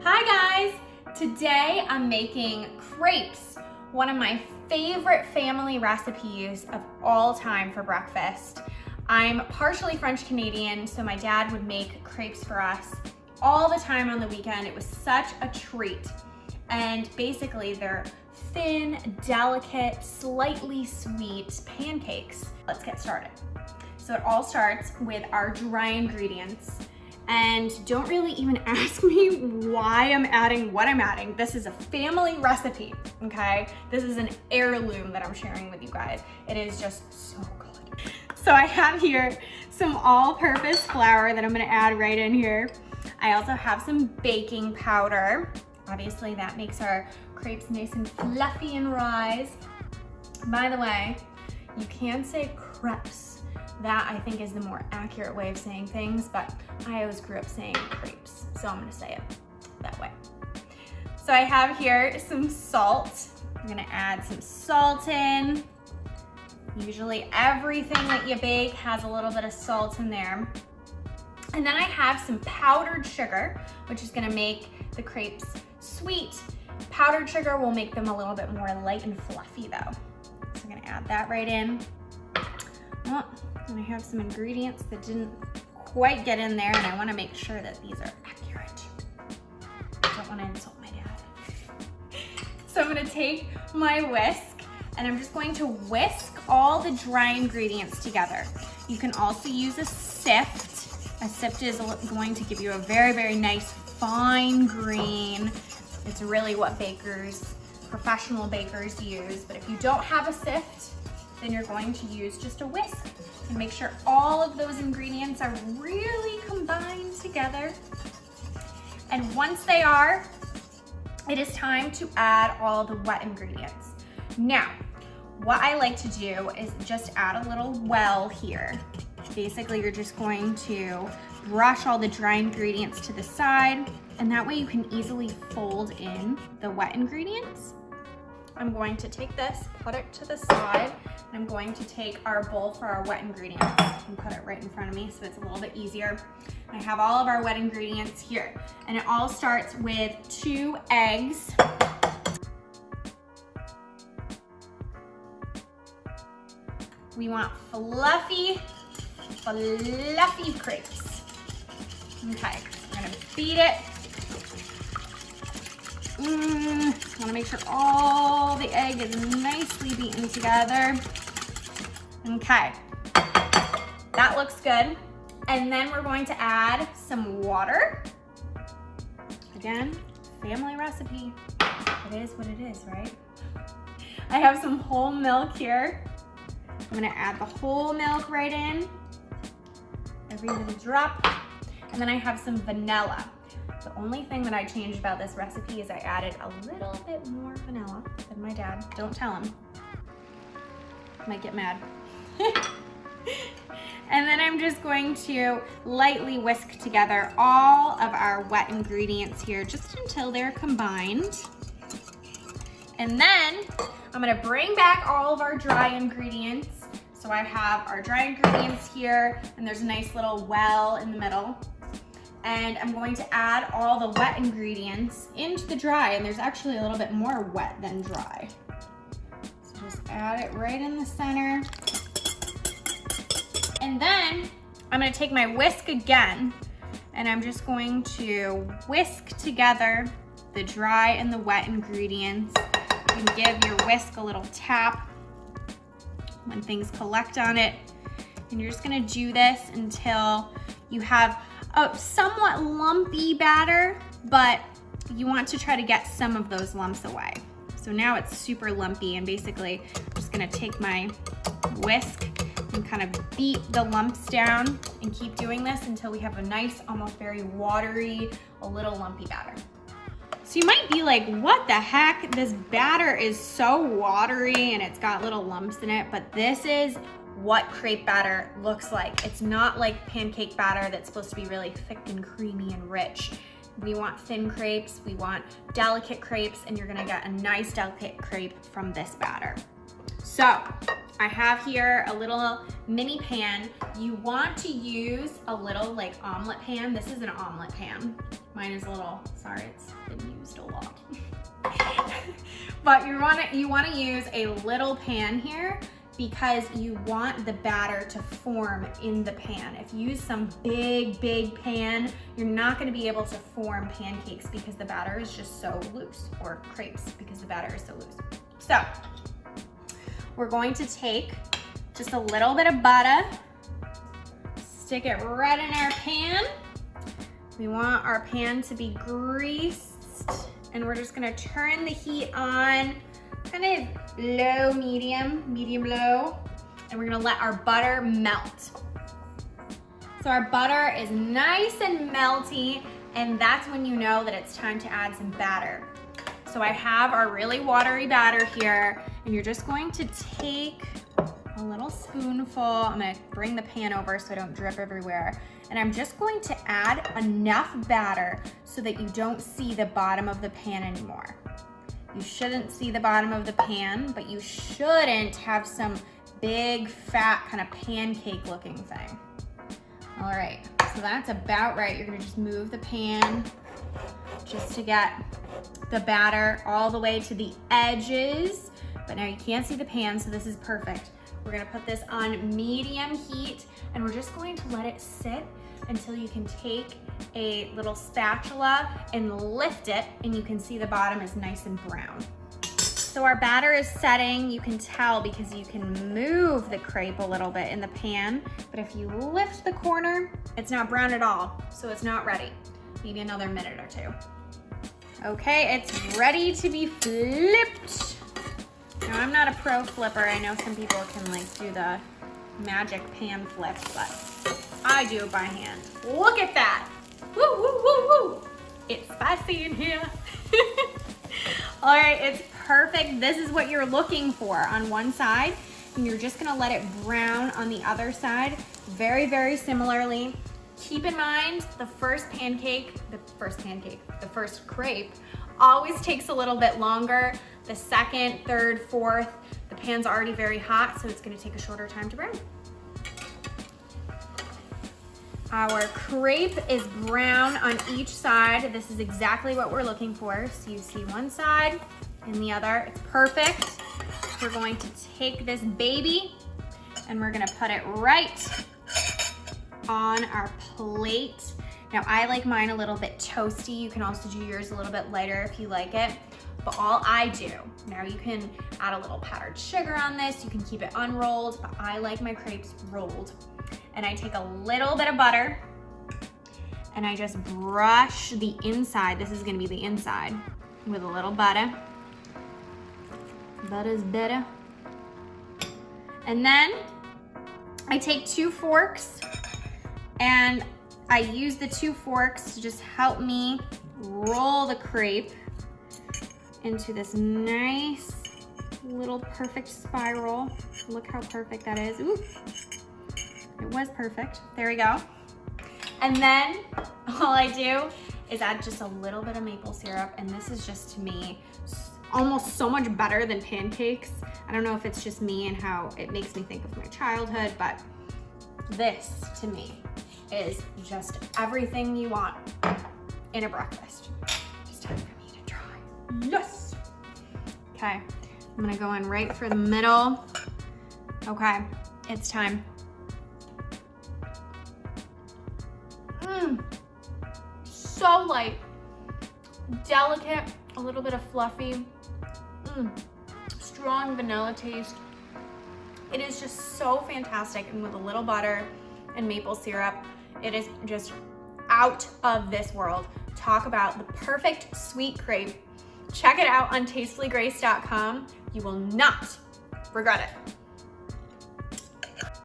Hi guys! Today I'm making crepes, one of my favorite family recipes of all time for breakfast. I'm partially French Canadian, so my dad would make crepes for us all the time on the weekend. It was such a treat. And basically they're thin, delicate, slightly sweet pancakes. Let's get started. So it all starts with our dry ingredients. And don't really even ask me why I'm adding what I'm adding. This is a family recipe, okay? This is an heirloom that I'm sharing with you guys. It is just so good. So I have here some all-purpose flour that I'm gonna add right in here. I also have some baking powder. Obviously that makes our crepes nice and fluffy and rise. By the way, you can say crepes. That I think is the more accurate way of saying things, but I always grew up saying crepes, so I'm gonna say it that way. So I have here some salt. I'm gonna add some salt in. Usually everything that you bake has a little bit of salt in there. And then I have some powdered sugar, which is gonna make the crepes sweet. Powdered sugar will make them a little bit more light and fluffy though. So I'm gonna add that right in. Oh, and I have some ingredients that didn't quite get in there, and I want to make sure that these are accurate. I don't want to insult my dad. So I'm going to take my whisk, and I'm just going to whisk all the dry ingredients together. You can also use a sift. A sift is going to give you a very, very nice fine grain. It's really what bakers, professional bakers use, but if you don't have a sift, then you're going to use just a whisk and make sure all of those ingredients are really combined together. And once they are, it is time to add all the wet ingredients. Now, what I like to do is just add a little well here. Basically, you're just going to brush all the dry ingredients to the side, and that way you can easily fold in the wet ingredients. I'm going to take this, put it to the side, and I'm going to take our bowl for our wet ingredients and put it right in front of me so it's a little bit easier. I have all of our wet ingredients here, and it all starts with 2 eggs. We want fluffy crepes. Okay, we're gonna beat it. Want to make sure all the egg is nicely beaten together. Okay, that looks good. And then we're going to add some water. Again, family recipe. It is what it is, right? I have some whole milk here. I'm gonna add the whole milk right in. Every little drop. And then I have some vanilla. The only thing that I changed about this recipe is I added a little bit more vanilla than my dad. Don't tell him. Might get mad. And then I'm just going to lightly whisk together all of our wet ingredients here just until they're combined. And then I'm gonna bring back all of our dry ingredients. So I have our dry ingredients here, and there's a nice little well in the middle. And I'm going to add all the wet ingredients into the dry, and there's actually a little bit more wet than dry. So just add it right in the center. And then I'm gonna take my whisk again, and I'm just going to whisk together the dry and the wet ingredients. You can give your whisk a little tap when things collect on it. And you're just gonna do this until you have a somewhat lumpy batter, but you want to try to get some of those lumps away. So now it's super lumpy, and basically I'm just gonna take my whisk and kind of beat the lumps down and keep doing this until we have a nice, almost very watery, a little lumpy batter. So you might be like, what the heck? This batter is so watery and it's got little lumps in it, but this is what crepe batter looks like. It's not like pancake batter that's supposed to be really thick and creamy and rich. We want thin crepes, we want delicate crepes, and you're gonna get a nice delicate crepe from this batter. So I have here a little mini pan. You want to use a little like omelet pan. This is an omelet pan. Mine is a little, sorry, it's But you wanna use a little pan here because you want the batter to form in the pan. If you use some big pan, you're not gonna be able to form pancakes because the batter is just so loose, or crepes because the batter is so loose. So, we're going to take just a little bit of butter, stick it right in our pan. We want our pan to be greased, and we're just gonna turn the heat on kind of low, medium low, and we're gonna let our butter melt. So our butter is nice and melty, and that's when you know that it's time to add some batter. So I have our really watery batter here, and you're just going to take a little spoonful. I'm gonna bring the pan over so I don't drip everywhere. And I'm just going to add enough batter so that you don't see the bottom of the pan anymore. You shouldn't see the bottom of the pan, but you shouldn't have some big, fat, kind of pancake looking thing. All right, so that's about right. You're gonna just move the pan just to get the batter all the way to the edges. But now you can't see the pan, so this is perfect. We're gonna put this on medium heat, and we're just going to let it sit until you can take a little spatula and lift it, and you can see the bottom is nice and brown. So our batter is setting. You can tell because you can move the crepe a little bit in the pan, but if you lift the corner, it's not brown at all, so it's not ready. Maybe another minute or two. Okay, it's ready to be flipped. Now, I'm not a pro flipper. I know some people can like do the magic pan flip, but I do it by hand. Look at that. Woo, woo, woo, woo. It's spicy in here. All right, it's perfect. This is what you're looking for on one side, and you're just gonna let it brown on the other side, very similarly. Keep in mind, the first crepe always takes a little bit longer. The second, third, fourth, the pan's already very hot, so it's gonna take a shorter time to brown. Our crepe is brown on each side. This is exactly what we're looking for. So you see one side and the other, it's perfect. We're going to take this baby and we're gonna put it right on our plate. Now I like mine a little bit toasty. You can also do yours a little bit lighter if you like it. But all I do, now you can add a little powdered sugar on this, you can keep it unrolled, but I like my crepes rolled. And I take a little bit of butter and I just brush the inside, this is gonna be the inside, with a little butter. Butter's better. And then I take 2 forks and I use the 2 forks to just help me roll the crepe into this nice little perfect spiral. Look how perfect that is. Ooh, it was perfect. There we go. And then all I do is add just a little bit of maple syrup, and this is just, to me, almost so much better than pancakes. I don't know if it's just me and how it makes me think of my childhood, but this, to me, is just everything you want in a breakfast. It's time for me to try. Yes! Okay, I'm gonna go in right for the middle. Okay, it's time. So light, delicate, a little bit of fluffy, strong vanilla taste. It is just so fantastic, and with a little butter and maple syrup, it is just out of this world. Talk about the perfect sweet crepe. Check it out on tastygrace.com. You will not regret it.